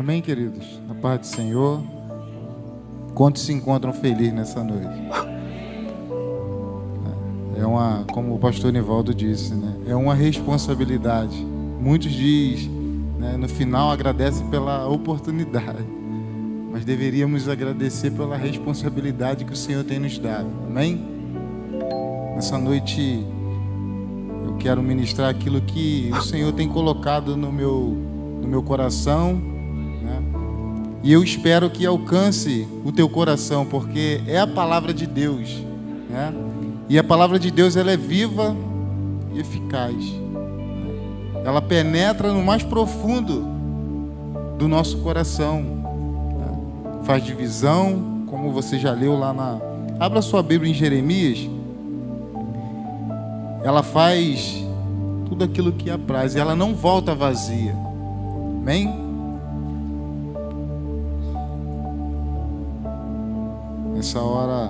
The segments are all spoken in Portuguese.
Amém, queridos? A paz do Senhor. Quantos se encontram felizes nessa noite? Como o pastor Nivaldo disse, né? É uma responsabilidade. Muitos dizem, né, no final agradecem pela oportunidade, mas deveríamos agradecer pela responsabilidade que o Senhor tem nos dado. Amém? Nessa noite eu quero ministrar aquilo que o Senhor tem colocado no meu coração, né? E eu espero que alcance o teu coração, porque é a palavra de Deus, né? E a palavra de Deus, ela é viva e eficaz. Ela penetra no mais profundo do nosso coração, né? Faz divisão, como você já leu lá na... Abra sua Bíblia em Jeremias. Ela faz tudo aquilo que apraz, e ela não volta vazia. Amém? Nessa hora,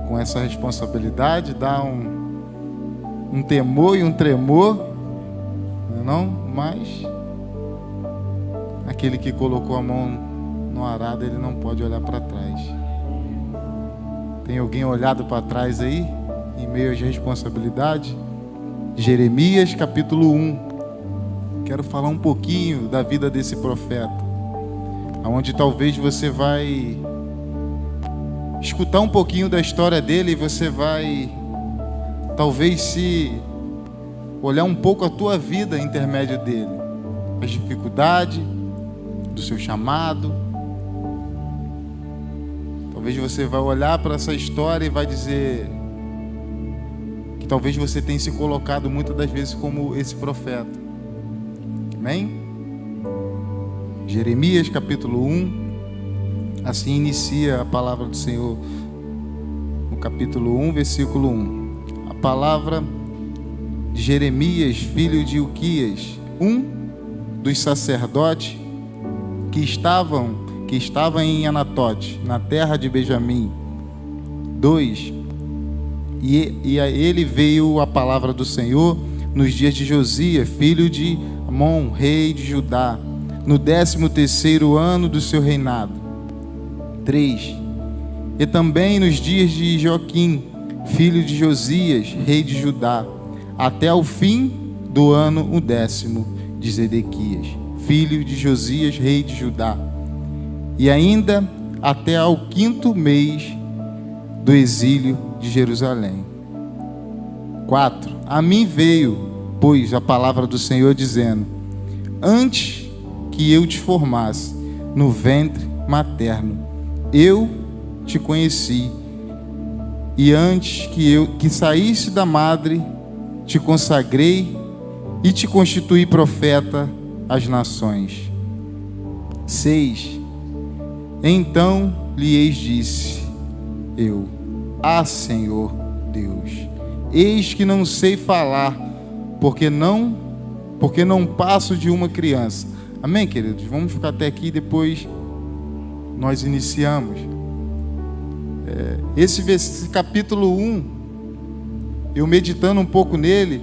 com essa responsabilidade, dá um temor e um tremor, não? Mas aquele que colocou a mão no arado, ele não pode olhar para trás. Tem alguém olhado para trás aí, em meio às responsabilidades? Jeremias capítulo 1. Quero falar um pouquinho da vida desse profeta, onde talvez você vai escutar um pouquinho da história dele e você vai talvez se olhar um pouco a tua vida em intermédio dele, as dificuldades do seu chamado. Talvez você vai olhar para essa história e vai dizer que talvez você tenha se colocado muitas das vezes como esse profeta. Amém? Jeremias capítulo 1. Assim inicia a palavra do Senhor no capítulo 1, versículo 1. A palavra de Jeremias, filho de Ilquias, um dos sacerdotes que estava em Anatote, na terra de Benjamim. 2. E a ele veio a palavra do Senhor nos dias de Josias, filho de Amon, rei de Judá, no 13º ano do seu reinado. 3. E também nos dias de Joaquim, filho de Josias, rei de Judá, até o fim do ano 10º de Zedequias, filho de Josias, rei de Judá, e ainda até ao 5º mês do exílio de Jerusalém. 4. A mim veio, pois, a palavra do Senhor dizendo: antes que eu te formasse no ventre materno, eu te conheci, e antes que saísse da madre, te consagrei e te constituí profeta às nações. 6. Então lhes disse eu: Senhor Deus, eis que não sei falar, porque não passo de uma criança. Amém, queridos? Vamos ficar até aqui, depois nós iniciamos. Esse capítulo 1, eu meditando um pouco nele,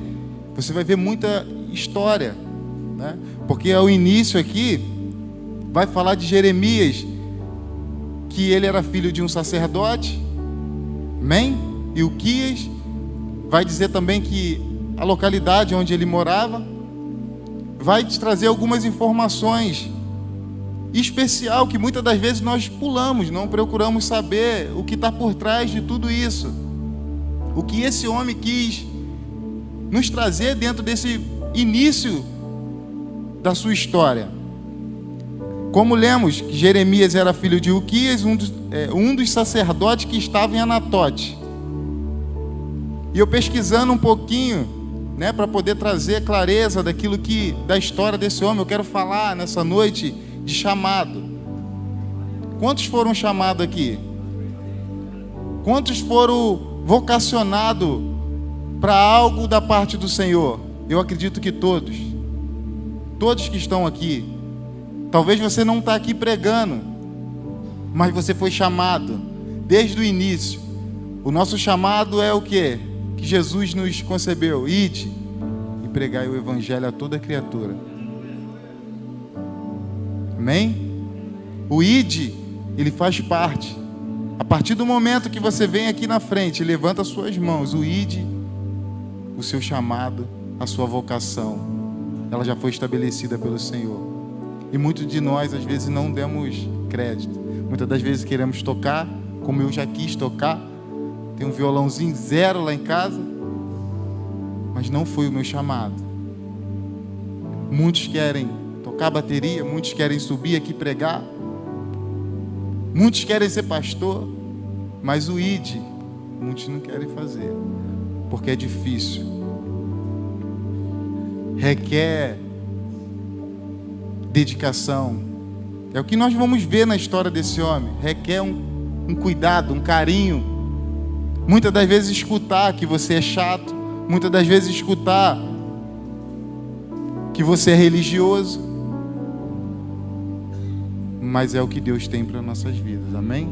você vai ver muita história, né? Porque ao início aqui vai falar de Jeremias, que ele era filho de um sacerdote. Amém? Ilquias. Vai dizer também que a localidade onde ele morava. Vai te trazer algumas informações especial que muitas das vezes nós pulamos, não procuramos saber o que está por trás de tudo isso, o que esse homem quis nos trazer dentro desse início da sua história. Como lemos que Jeremias era filho de Ilquias, um dos sacerdotes que estava em Anatote. E eu pesquisando um pouquinho, né, para poder trazer clareza da história desse homem, eu quero falar nessa noite de chamado. Quantos foram chamados aqui? Quantos foram vocacionados para algo da parte do Senhor? Eu acredito que todos. Todos que estão aqui. Talvez você não está aqui pregando, mas você foi chamado desde o início. O nosso chamado é o quê? Que Jesus nos concebeu: ide e pregai o evangelho a toda criatura. Amém? O id, ele faz parte. A partir do momento que você vem aqui na frente e levanta as suas mãos, o id, o seu chamado, a sua vocação, ela já foi estabelecida pelo Senhor. E muitos de nós, às vezes, não damos crédito. Muitas das vezes queremos tocar, como eu já quis tocar. Tem um violãozinho 0 lá em casa, mas não foi o meu chamado. Muitos querem tocar bateria, muitos querem subir aqui pregar, muitos querem ser pastor, mas o id, muitos não querem fazer, porque é difícil. Requer dedicação. É o que nós vamos ver na história desse homem. Requer um cuidado, um carinho. Muitas das vezes escutar que você é chato, muitas das vezes escutar que você é religioso, mas é o que Deus tem para nossas vidas, amém?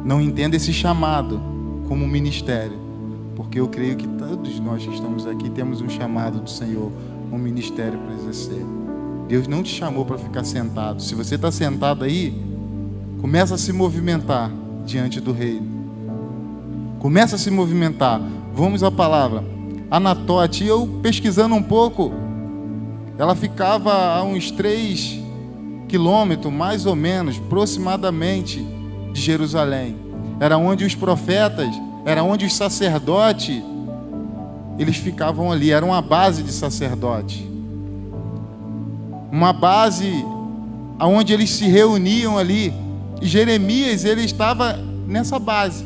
Não entenda esse chamado como um ministério, porque eu creio que todos nós que estamos aqui temos um chamado do Senhor, um ministério para exercer. Deus não te chamou para ficar sentado. Se você está sentado aí, começa a se movimentar diante do reino. Começa a se movimentar. Vamos à palavra. Anatote, eu pesquisando um pouco, ela ficava a uns 3 quilômetros, mais ou menos, aproximadamente, de Jerusalém. Era onde os profetas, era onde os sacerdotes, eles ficavam ali. Era uma base de sacerdote. Uma base onde eles se reuniam ali. E Jeremias, ele estava nessa base.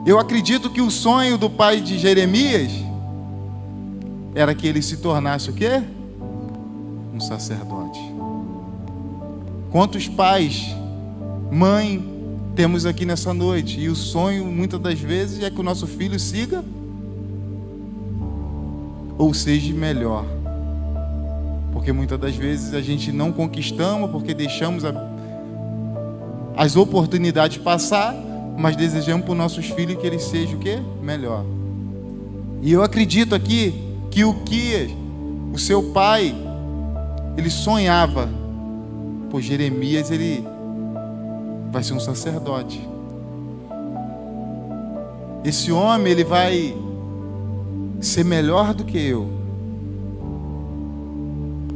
Eu acredito que o sonho do pai de Jeremias era que ele se tornasse o quê? Um sacerdote. Quantos pais, mãe, temos aqui nessa noite? E o sonho, muitas das vezes, é que o nosso filho siga ou seja melhor. Porque muitas das vezes a gente não conquistamos, porque deixamos as oportunidades passar, mas desejamos para os nossos filhos que eles sejam o quê? Melhor. E eu acredito aqui que o seu pai, ele sonhava, por Jeremias, ele vai ser um sacerdote. Esse homem, ele vai ser melhor do que eu.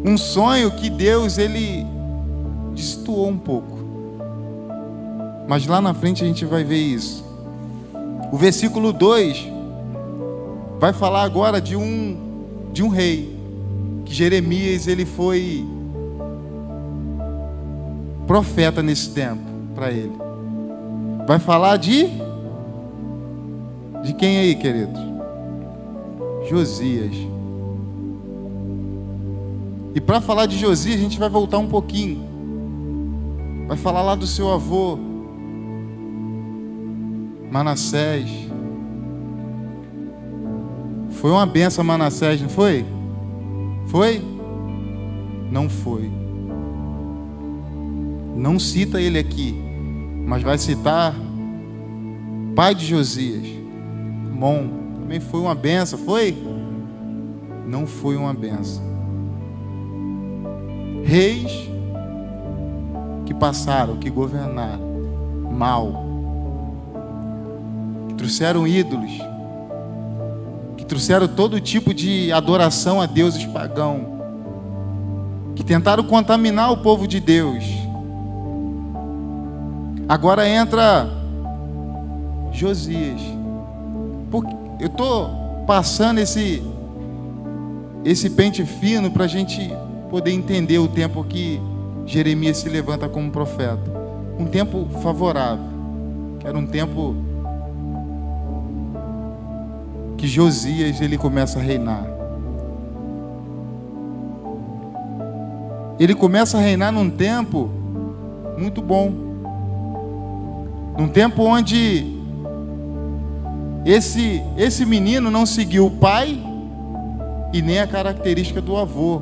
Um sonho que Deus, ele destoou um pouco. Mas lá na frente a gente vai ver isso. O versículo 2 vai falar agora de um rei. Que Jeremias, ele foi profeta nesse tempo para ele. Vai falar de quem aí, queridos? Josias. E para falar de Josias, a gente vai voltar um pouquinho. Vai falar lá do seu avô, Manassés. Foi uma benção Manassés, não foi? Foi? Não foi. Não cita ele aqui, mas vai citar pai de Josias, Amon. Também foi uma benção, foi? Não foi uma benção. Reis que passaram, que governaram mal, que trouxeram ídolos, que trouxeram todo tipo de adoração a deuses pagãos, que tentaram contaminar o povo de Deus. Agora entra Josias. Eu estou passando esse pente fino para a gente poder entender o tempo que Jeremias se levanta como profeta. Um tempo favorável, que era um tempo que Josias, ele começa a reinar. Ele começa a reinar num tempo muito bom. Num tempo onde esse menino não seguiu o pai e nem a característica do avô.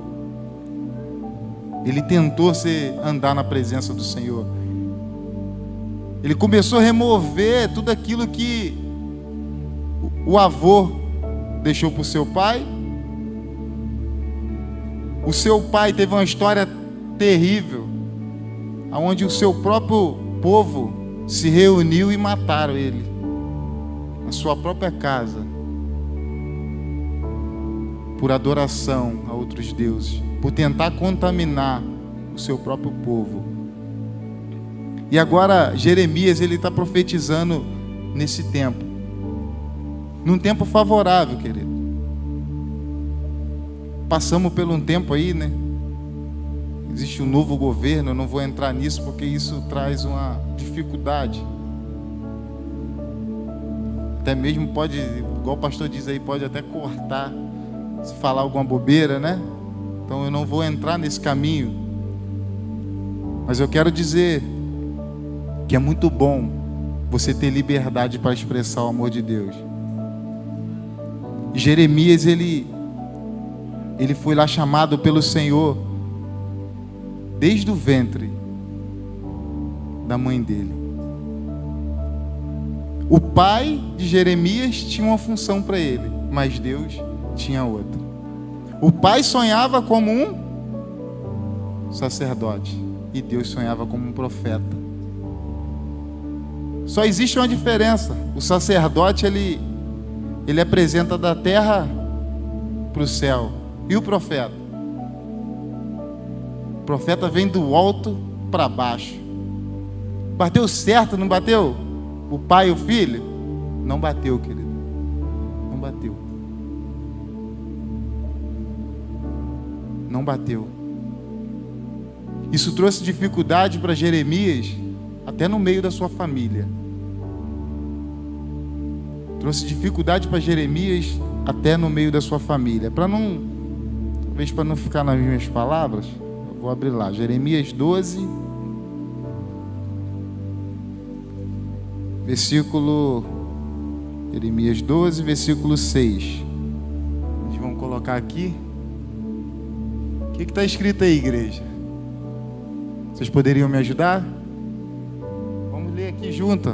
Ele tentou andar na presença do Senhor. Ele começou a remover tudo aquilo que o avô deixou para o seu pai. O seu pai teve uma história terrível, onde o seu próprio povo se reuniu e mataram ele, na sua própria casa, por adoração a outros deuses, por tentar contaminar o seu próprio povo. E agora Jeremias, ele está profetizando nesse tempo, num tempo favorável, querido. Passamos por um tempo aí, né? Existe um novo governo, eu não vou entrar nisso porque isso traz uma dificuldade. Até mesmo pode, igual o pastor diz aí, pode até cortar, se falar alguma bobeira, né? Então eu não vou entrar nesse caminho. Mas eu quero dizer que é muito bom você ter liberdade para expressar o amor de Deus. E Jeremias, ele foi lá chamado pelo Senhor desde o ventre da mãe dele. O pai de Jeremias tinha uma função para ele, mas Deus tinha outra. O pai sonhava como um sacerdote e Deus sonhava como um profeta. Só existe uma diferença. O sacerdote, ele apresenta da terra para o céu. E o profeta? O profeta vem do alto para baixo. Bateu certo, não bateu? O pai e o filho? Não bateu, querido. Não bateu. Não bateu. Isso trouxe dificuldade para Jeremias, até no meio da sua família. Trouxe dificuldade para Jeremias, até no meio da sua família. Talvez para não ficar nas minhas palavras, eu vou abrir lá. Jeremias 12, Jeremias 12, versículo 6. Eles vão colocar aqui. O que está escrito aí, igreja? Vocês poderiam me ajudar? Vamos ler aqui junto.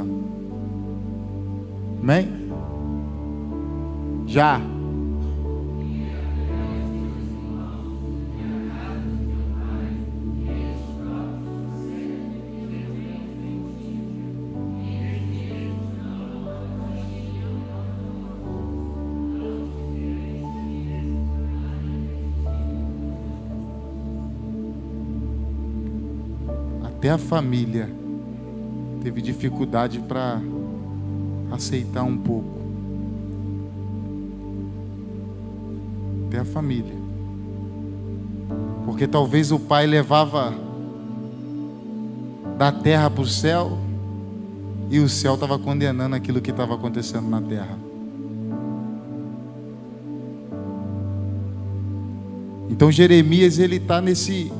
Amém? Já. Até a família teve dificuldade para aceitar um pouco. Até a família. Porque talvez o pai levava da terra para o céu e o céu estava condenando aquilo que estava acontecendo na terra. Então Jeremias, ele está nesse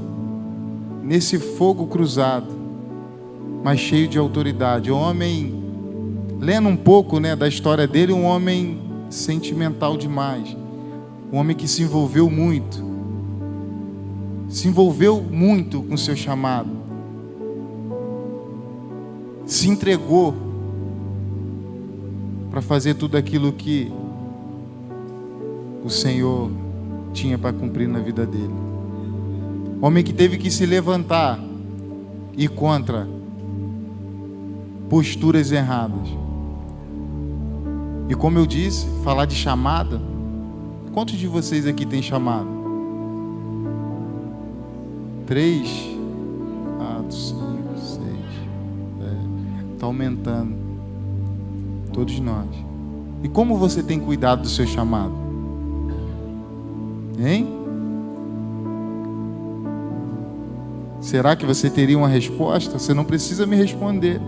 fogo cruzado, mas cheio de autoridade. O homem, lendo um pouco, né, da história dele, um homem sentimental demais. Um homem que se envolveu muito com o seu chamado. Se entregou para fazer tudo aquilo que o Senhor tinha para cumprir na vida dele. Homem que teve que se levantar e ir contra posturas erradas. E como eu disse, falar de chamada. Quantos de vocês aqui tem chamado? 3, 4, 5, 6. Está aumentando. Todos nós. E como você tem cuidado do seu chamado? Hein? Será que você teria uma resposta? Você não precisa me responder.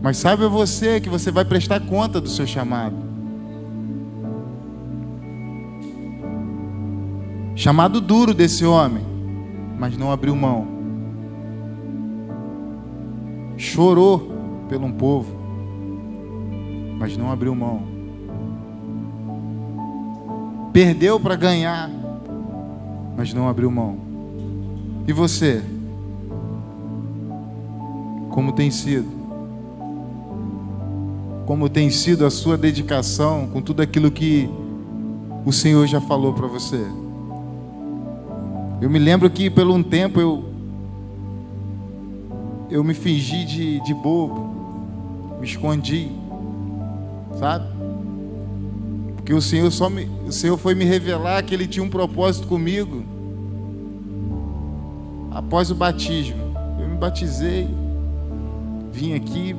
Mas saiba você que você vai prestar conta do seu chamado. Chamado duro desse homem, mas não abriu mão. Chorou pelo um povo, mas não abriu mão. Perdeu para ganhar, mas não abriu mão. E você? Como tem sido? Como tem sido a sua dedicação com tudo aquilo que o Senhor já falou para você? Eu me lembro que por um tempo eu me fingi de bobo, me escondi, sabe? Porque o Senhor foi me revelar que Ele tinha um propósito comigo após o batismo. Eu me batizei, vim aqui,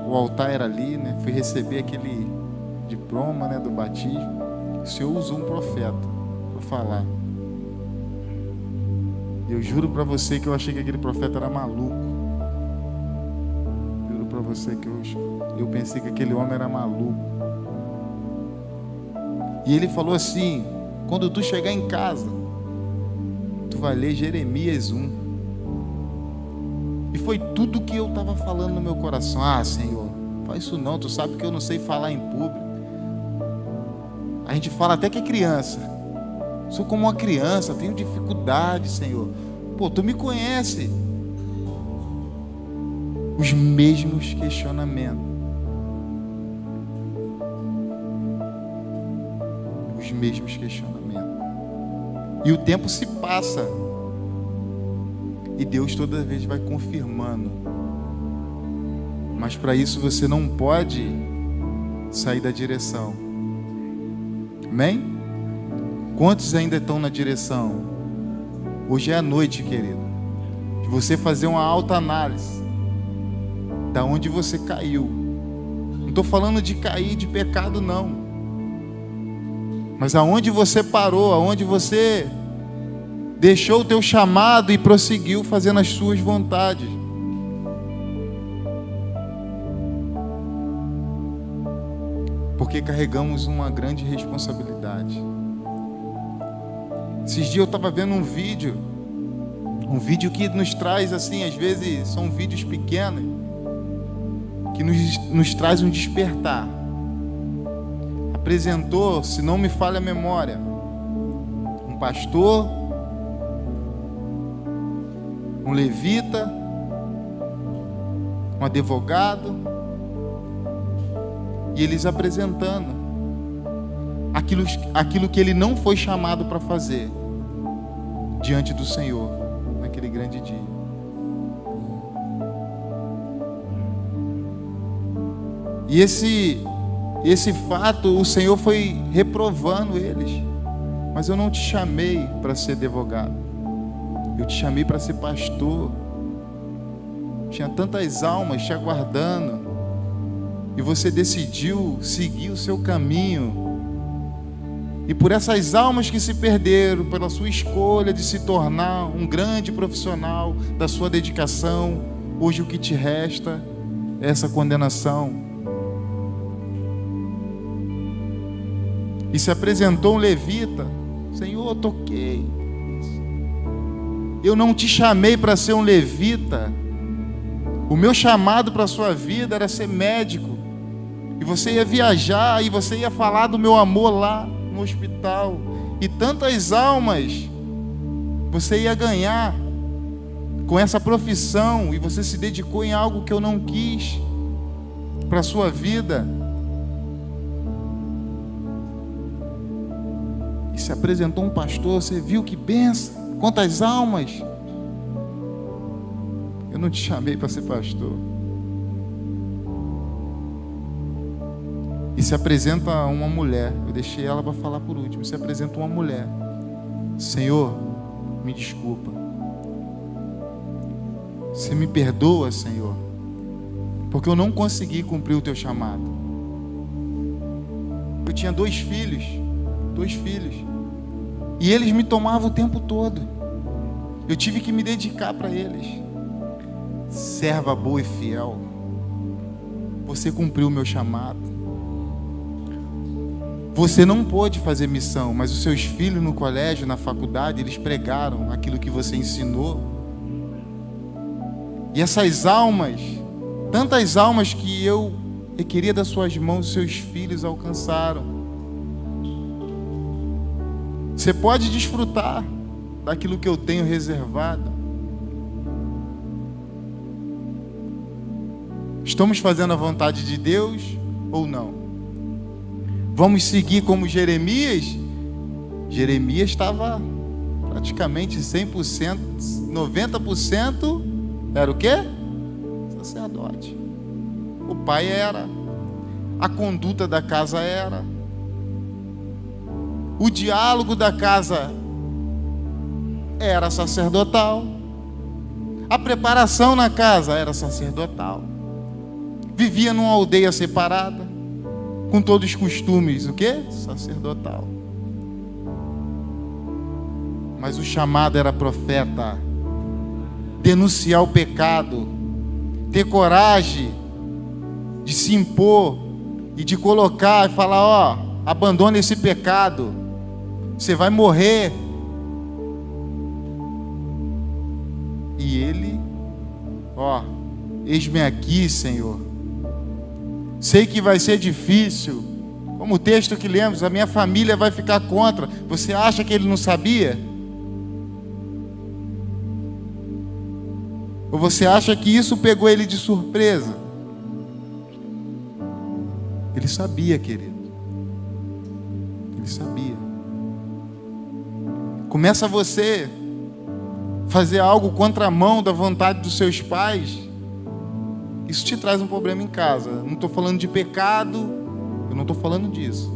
o altar era ali, né? Fui receber aquele diploma, né, do batismo. O Senhor usou um profeta para falar. Eu juro para você que eu achei que aquele profeta era maluco. Juro para você que eu pensei que aquele homem era maluco. E ele falou assim: quando tu chegar em casa, tu vai ler Jeremias 1. E foi tudo que eu estava falando no meu coração. Ah, Senhor, faz isso não, tu sabe que eu não sei falar em público. A gente fala até que é criança. Sou como uma criança, tenho dificuldade, Senhor. Pô, tu me conhece. Os mesmos questionamentos. Os mesmos questionamentos. E o tempo se passa. E Deus toda vez vai confirmando. Mas para isso você não pode sair da direção. Amém? Quantos ainda estão na direção? Hoje é a noite, querido, de você fazer uma autoanálise da onde você caiu. Não estou falando de cair de pecado, não. Mas aonde você parou, aonde você deixou o teu chamado e prosseguiu fazendo as suas vontades. Porque carregamos uma grande responsabilidade. Esses dias eu estava vendo um vídeo que nos traz assim, às vezes são vídeos pequenos, que nos traz um despertar. Apresentou, se não me falha a memória, um pastor, um levita, um advogado, e eles apresentando aquilo que ele não foi chamado para fazer diante do Senhor naquele grande dia. E esse fato o Senhor foi reprovando eles. Mas eu não te chamei para ser advogado, eu te chamei para ser pastor. Tinha tantas almas te aguardando e você decidiu seguir o seu caminho. E por essas almas que se perderam, pela sua escolha de se tornar um grande profissional da sua dedicação, hoje o que te resta é essa condenação. E se apresentou um levita: Senhor, eu toquei. Eu não te chamei para ser um levita. O meu chamado para a sua vida era ser médico. E você ia viajar e você ia falar do meu amor lá no hospital. E tantas almas você ia ganhar com essa profissão. E você se dedicou em algo que eu não quis para a sua vida. E se apresentou um pastor, você viu que benção, quantas almas. Eu não te chamei para ser pastor. E se apresenta uma mulher, eu deixei ela para falar por último. Se apresenta uma mulher: Senhor, me desculpa. Você me perdoa, Senhor, porque eu não consegui cumprir o teu chamado. Eu tinha dois filhos, e eles me tomavam o tempo todo. Eu tive que me dedicar para eles. Serva boa e fiel, você cumpriu o meu chamado. Você não pôde fazer missão, mas os seus filhos no colégio, na faculdade, eles pregaram aquilo que você ensinou. E essas almas, tantas almas que eu requeria das suas mãos, os seus filhos alcançaram. Você pode desfrutar daquilo que eu tenho reservado. Estamos fazendo a vontade de Deus ou não? Vamos seguir como Jeremias? Jeremias estava praticamente 100%, 90% era o quê? Sacerdote. O pai era, a conduta da casa era, o diálogo da casa era sacerdotal, a preparação na casa era sacerdotal. Vivia numa aldeia separada, com todos os costumes, o quê? Sacerdotal. Mas o chamado era profeta, denunciar o pecado, ter coragem de se impor e de colocar e falar, ó, abandona esse pecado, você vai morrer. E ele, ó, eis-me aqui, Senhor. Sei que vai ser difícil, como o texto que lemos, a minha família vai ficar contra. Você acha que ele não sabia? Ou você acha que isso pegou ele de surpresa? Ele sabia, querido. Ele sabia. Começa você fazer algo contramão da vontade dos seus pais, isso te traz um problema em casa. Não estou falando de pecado, eu não estou falando disso.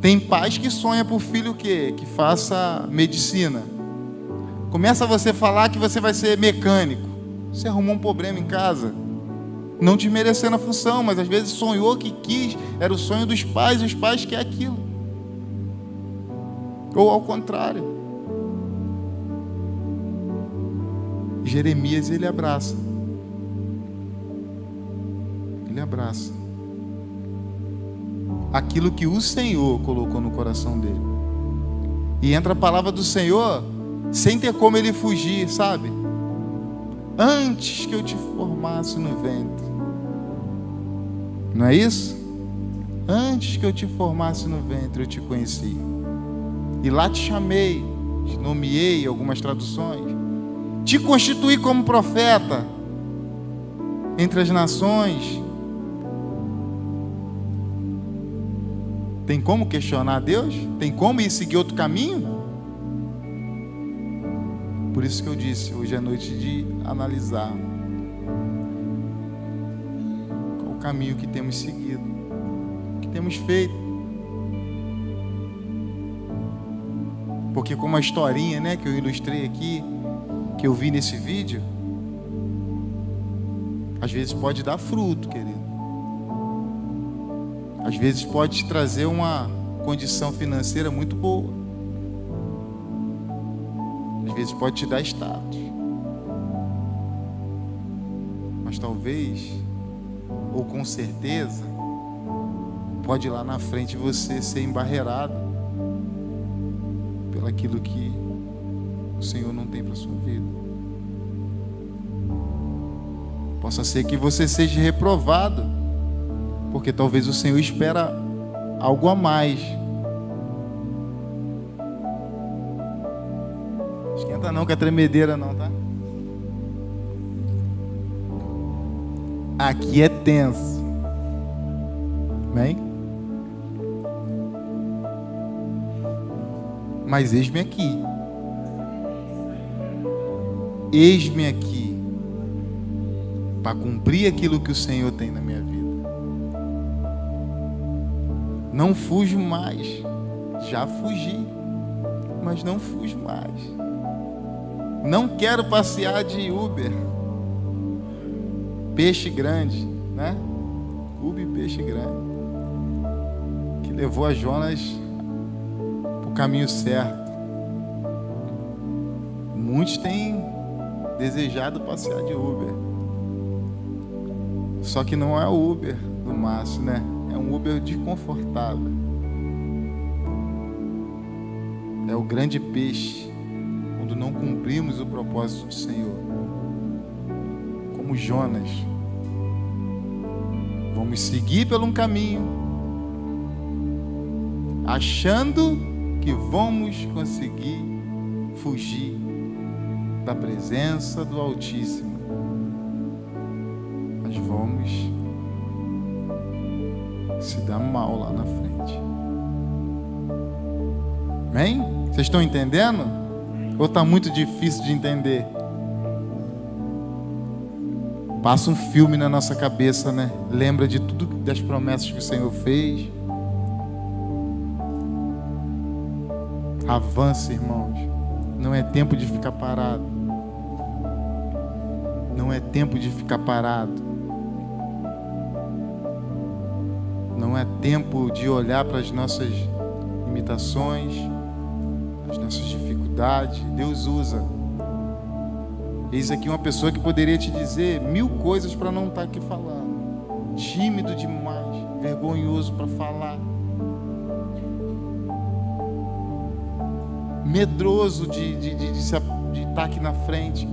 Tem pais que sonham para o filho o quê? Que faça medicina. Começa você a falar que você vai ser mecânico. Você arrumou um problema em casa. Não desmerecendo a função, mas às vezes sonhou que quis, era o sonho dos pais, e os pais querem aquilo. Ou ao contrário. Jeremias, ele abraça. Ele abraça aquilo que o Senhor colocou no coração dele. E entra a palavra do Senhor sem ter como ele fugir, sabe? Antes que eu te formasse no ventre. Não é isso? Antes que eu te formasse no ventre, eu te conheci. E lá te chamei, te nomeei, algumas traduções. Te constituí como profeta entre as nações. Tem como questionar Deus? Tem como ir seguir outro caminho? Por isso que eu disse, hoje é noite de analisar qual o caminho que temos seguido, o que temos feito. Porque como a historinha, né, que eu ilustrei aqui, que eu vi nesse vídeo, às vezes pode dar fruto, querido. Às vezes pode te trazer uma condição financeira muito boa. Às vezes pode te dar status. Mas talvez, ou com certeza, pode ir lá na frente você ser embarreirado pelo aquilo que o Senhor não tem para a sua vida. Possa ser que você seja reprovado, porque talvez o Senhor espera algo a mais. Esquenta não, que é tremedeira não, tá? Aqui é tenso. Amém? Mas eis-me aqui. Eis-me aqui para cumprir aquilo que o Senhor tem na minha vida. Não fujo mais. Já fugi, mas não fujo mais. Não quero passear de Uber. Peixe grande, né? Uber peixe grande. Que levou a Jonas para o caminho certo. Muitos têm desejado passear de Uber. Só que não é o Uber do Márcio, né? É um Uber desconfortável. É o grande peixe quando não cumprimos o propósito do Senhor. Como Jonas. Vamos seguir por um caminho, achando que vamos conseguir fugir da presença do Altíssimo. Mas vamos se dar mal lá na frente. Amém? Vocês estão entendendo? Ou está muito difícil de entender? Passa um filme na nossa cabeça, né? Lembra de tudo, das promessas que o Senhor fez. Avance, irmãos. Não é tempo de ficar parado. Não é tempo de ficar parado. Não é tempo de olhar para as nossas limitações, as nossas dificuldades. Deus usa. Eis aqui uma pessoa que poderia te dizer 1000 coisas para não estar aqui falando. Tímido demais, vergonhoso para falar. Medroso de estar aqui na frente.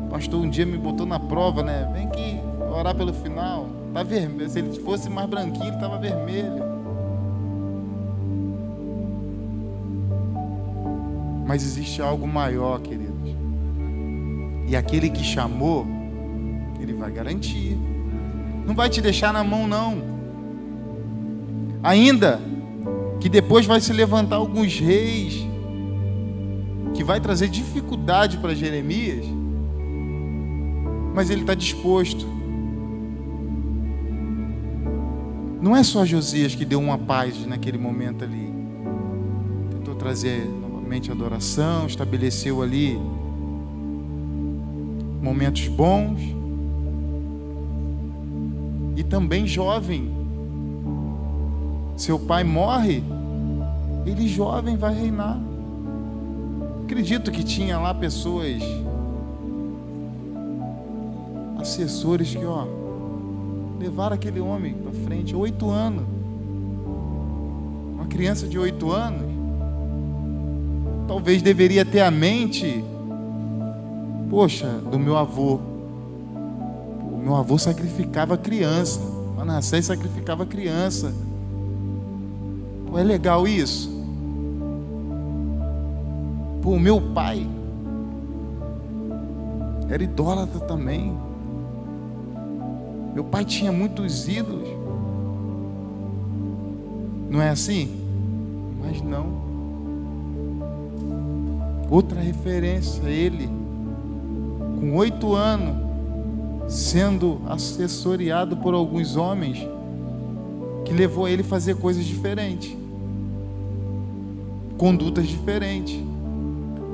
O pastor um dia me botou na prova, né? Vem aqui orar pelo final. Tá vermelho. Se ele fosse mais branquinho, ele estava vermelho. Mas existe algo maior, queridos. E aquele que chamou, ele vai garantir. Não vai te deixar na mão, não. Ainda que depois vai se levantar alguns reis que vai trazer dificuldade para Jeremias, mas ele está disposto. Não é só Josias que deu uma paz naquele momento ali. Tentou trazer novamente a adoração, estabeleceu ali momentos bons. E também jovem. Seu pai morre, ele jovem vai reinar. Acredito que tinha lá pessoas, assessores que, levaram aquele homem para frente, 8 anos. Uma criança de 8 anos, talvez deveria ter a mente, poxa, do meu avô. O meu avô sacrificava a criança, Manassés sacrificava a criança. Pô, é legal isso? Pô, o meu pai era idólatra também. Meu pai tinha muitos ídolos. Não é assim? Mas não. Outra referência, ele, com 8 anos, sendo assessoriado por alguns homens, que levou ele a fazer coisas diferentes, condutas diferentes,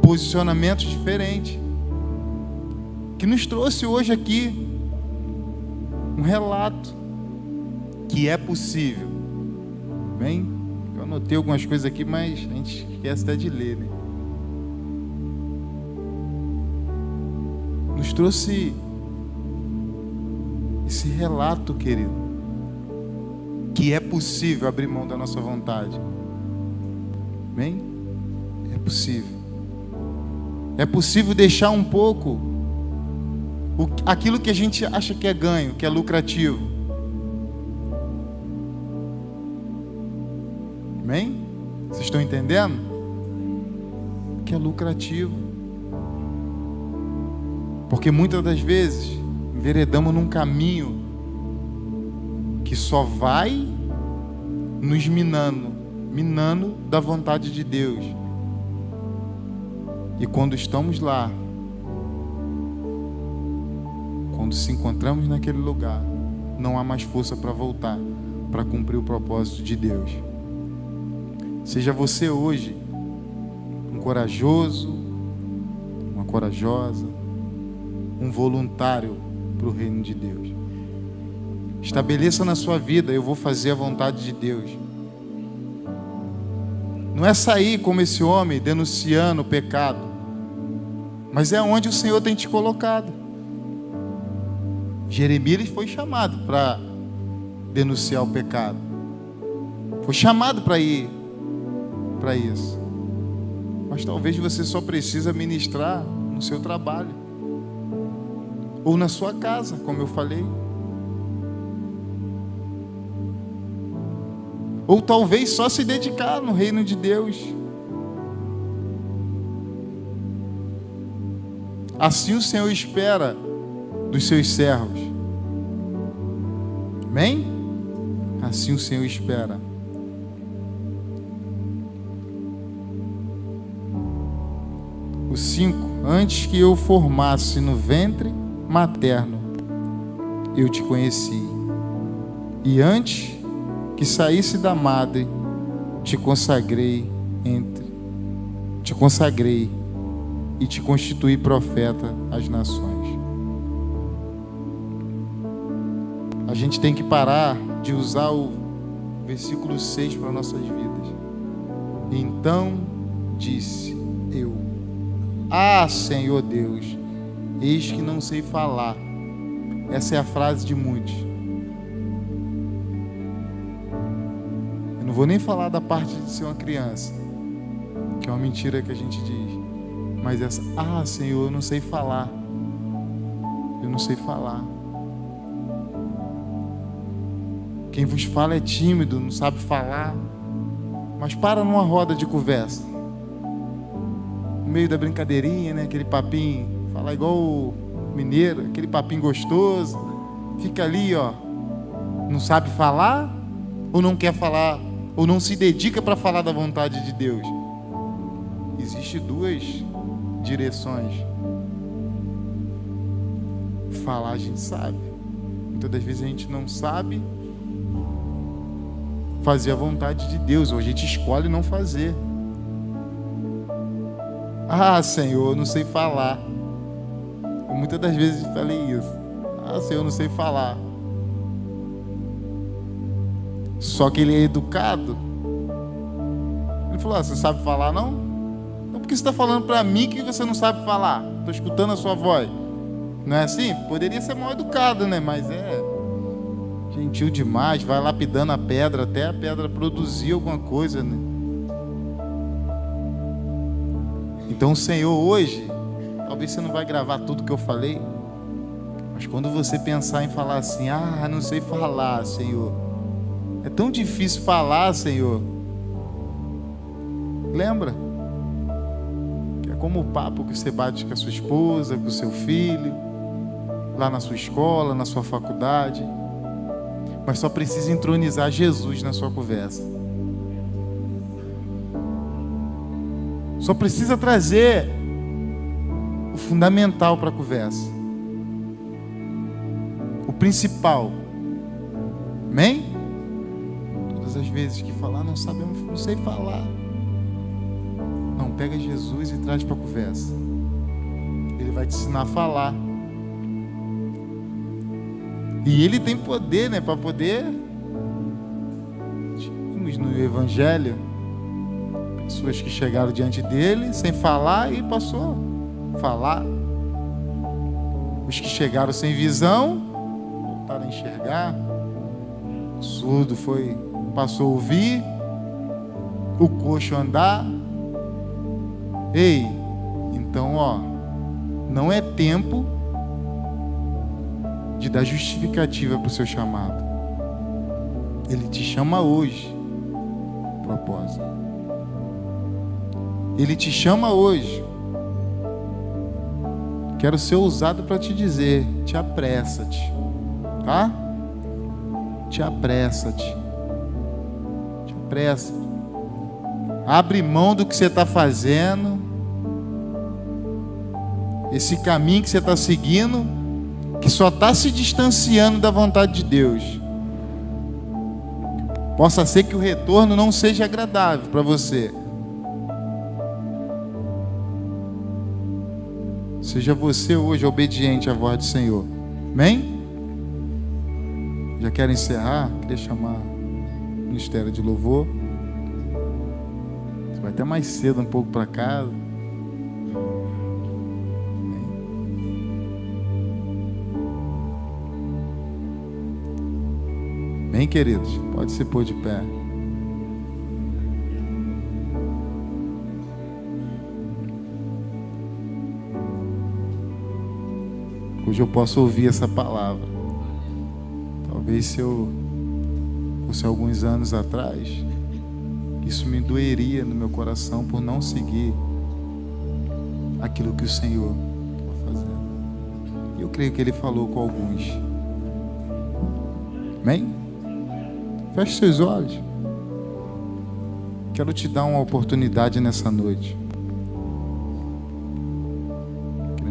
posicionamentos diferentes, que nos trouxe hoje aqui um relato que é possível. Bem, eu anotei algumas coisas aqui, mas a gente esquece até de ler, né? Nos trouxe esse relato, querido, que é possível abrir mão da nossa vontade. Bem, é possível. É possível deixar um pouco aquilo que a gente acha que é ganho, que é lucrativo. Amém? Vocês estão entendendo? Que é lucrativo. Porque muitas das vezes enveredamos num caminho que só vai nos minando da vontade de Deus. E quando estamos lá, quando se encontramos naquele lugar, não há mais força para voltar, para cumprir o propósito de Deus. Seja você hoje um corajoso, uma corajosa, um voluntário para o reino de Deus. Estabeleça na sua vida: eu vou fazer a vontade de Deus. Não é sair como esse homem denunciando o pecado, mas é onde o Senhor tem te colocado. Jeremias foi chamado para denunciar o pecado, foi chamado para ir para isso. Mas talvez você só precisa ministrar no seu trabalho ou na sua casa, como eu falei. Ou talvez só se dedicar no reino de Deus. Assim o Senhor espera dos seus servos. Amém? Assim o Senhor espera. 5: antes que eu formasse no ventre materno, eu te conheci. E antes que saísse da madre, te consagrei e te constituí profeta às nações. A gente tem que parar de usar o versículo 6 para nossas vidas. Então disse eu: ah, Senhor Deus, eis que não sei falar. Essa é a frase de muitos. Eu não vou nem falar da parte de ser uma criança, que é uma mentira que a gente diz. Mas essa: ah, Senhor, eu não sei falar. Eu não sei falar. Quem vos fala é tímido, não sabe falar. Mas para numa roda de conversa, no meio da brincadeirinha, né? Aquele papinho, falar igual o mineiro, aquele papinho gostoso. Fica ali, ó. Não sabe falar, ou não quer falar, ou não se dedica para falar da vontade de Deus. Existem duas direções. Falar a gente sabe. Muitas das vezes a gente não sabe fazer a vontade de Deus, ou a gente escolhe não fazer. Ah, Senhor, eu não sei falar. Eu muitas das vezes falei isso. Ah, Senhor, eu não sei falar. Só que ele é educado. Ele falou: ah, você sabe falar não? Então por que você está falando para mim que você não sabe falar? Estou escutando a sua voz. Não é assim? Poderia ser mal educado, né? Mas é gentil demais, vai lapidando a pedra até a pedra produzir alguma coisa, né? Então o Senhor hoje, talvez você não vai gravar tudo que eu falei, mas quando você pensar em falar assim: ah, não sei falar, Senhor, é tão difícil falar, Senhor, lembra que é como o papo que você bate com a sua esposa, com o seu filho, lá na sua escola, na sua faculdade. Mas só precisa entronizar Jesus na sua conversa. Só precisa trazer o fundamental para a conversa. O principal. Amém? Todas as vezes que falar, não sabemos, não sei falar. Não, pega Jesus e traz para a conversa. Ele vai te ensinar a falar. E ele tem poder, né, para poder. Tínhamos no Evangelho pessoas que chegaram diante dele sem falar e passou a falar. Os que chegaram sem visão voltaram a enxergar. O surdo passou a ouvir. O coxo a andar. Ei, então, ó, não é tempo de dar justificativa para o seu chamado. Ele te chama hoje. Propósito. Ele te chama hoje. Quero ser ousado para te dizer: te apressa-te, tá? Te apressa-te. Te apressa. Abre mão do que você está fazendo. Esse caminho que você está seguindo, que só está se distanciando da vontade de Deus. Possa ser que o retorno não seja agradável para você. Seja você hoje obediente à voz do Senhor. Amém? Já quero encerrar. Queria chamar o Ministério de Louvor. Você vai até mais cedo um pouco para casa. Bem, queridos, pode se pôr de pé. Hoje eu posso ouvir essa palavra. Talvez se eu fosse alguns anos atrás, isso me doeria no meu coração por não seguir aquilo que o Senhor está fazendo. E eu creio que Ele falou com alguns. Amém? Feche seus olhos. Quero te dar uma oportunidade nessa noite.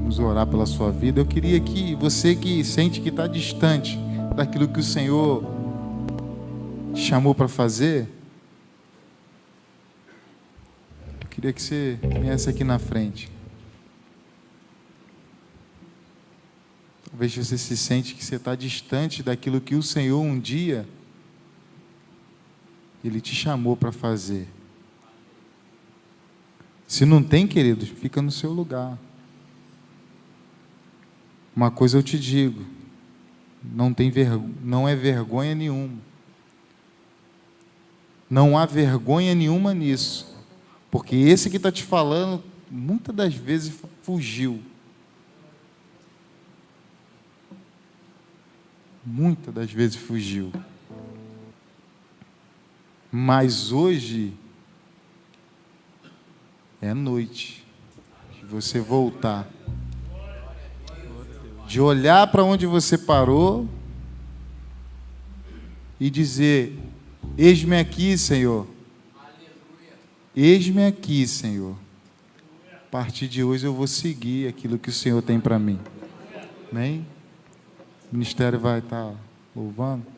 vamos orar pela sua vida. Eu queria que você que sente que está distante daquilo que o Senhor te chamou para fazer, eu queria que você viesse aqui na frente. Talvez você se sente que você está distante daquilo que o Senhor um dia Ele te chamou para fazer. Se não tem, querido, fica no seu lugar. Uma coisa eu te digo, não é vergonha nenhuma. Não há vergonha nenhuma nisso. Porque esse que está te falando, muitas das vezes fugiu. Muitas das vezes fugiu. Mas hoje é noite de você voltar, de olhar para onde você parou e dizer: eis-me aqui, Senhor. Eis-me aqui, Senhor. A partir de hoje eu vou seguir aquilo que o Senhor tem para mim. Amém? O ministério vai estar louvando.